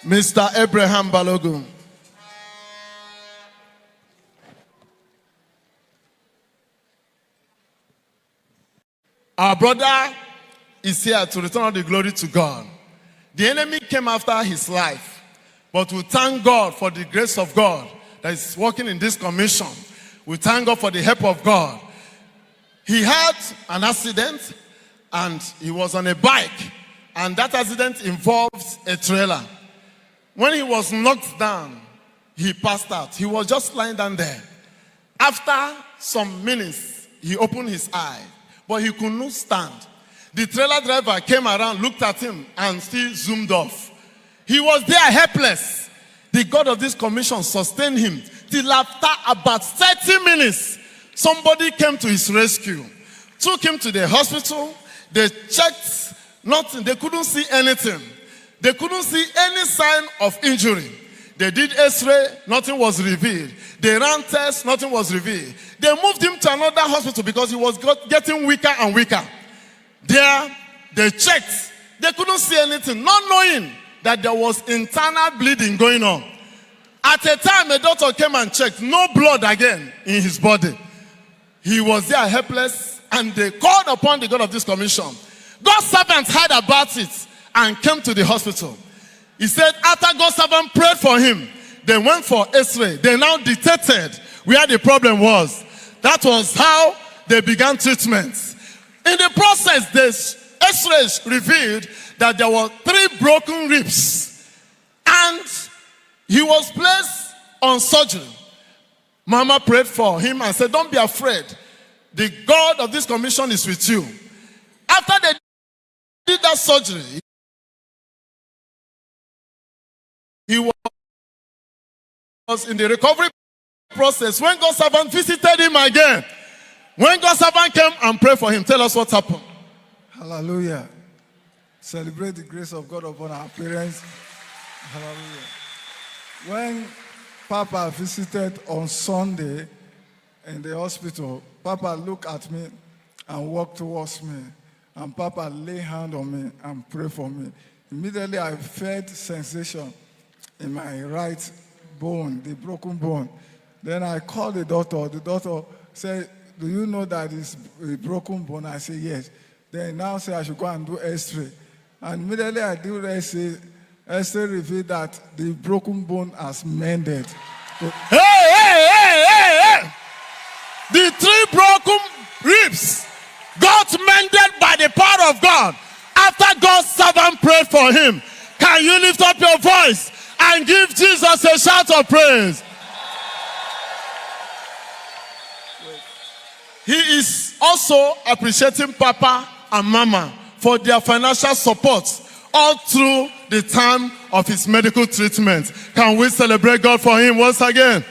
Mr. Abraham Balogun. Our brother is here to return all the glory to God. The enemy came after his life, but we thank God for the grace of God that is working in this commission. We thank God for the help of God. He had an accident and he was on a bike, and that accident involved a trailer. When he was knocked down, he passed out. He was just lying down there. After some minutes, he opened his eye, but he could not stand. The trailer driver came around, looked at him, and still zoomed off. He was there helpless. The God of this commission sustained him till after about 30 minutes. Somebody came to his rescue, took him to the hospital. They checked nothing. They couldn't see anything. They couldn't see any sign of injury. They did X-ray, nothing was revealed. They ran tests, nothing was revealed. They moved him to another hospital because he was getting weaker and weaker. There, they checked. They couldn't see anything, not knowing that there was internal bleeding going on. At a time, a doctor came and checked. No blood again in his body. He was there helpless, and they called upon the God of this commission. God's servant heard about it and came to the hospital. He said after God's servant prayed for him, they went for X-ray. They now detected where the problem was. That was how they began treatment. In the process, the X-rays revealed that there were 3 broken ribs, and he was placed on surgery. Mama prayed for him and said, "Don't be afraid. The God of this commission is with you." After they did that surgery, he was in the recovery process when God's servant visited him again. When God's servant came and prayed for him, tell us what happened. Hallelujah. Celebrate the grace of God upon our parents. Hallelujah. When Papa visited on Sunday in the hospital, Papa looked at me and walked towards me. And Papa laid hand on me and prayed for me. Immediately I felt sensation in my right bone, the broken bone. Then I called the doctor. The doctor said, "Do you know that it's a broken bone?" I said, "Yes." Then he now said I should go and do X-ray. And immediately I did X-ray. X-ray revealed that the broken bone has mended. Hey! The 3 broken ribs got mended by the power of God after God's servant prayed for him. Can you lift up your voice and give Jesus a shout of praise? He is also appreciating Papa and Mama for their financial support all through the time of his medical treatment. Can we celebrate God for him once again?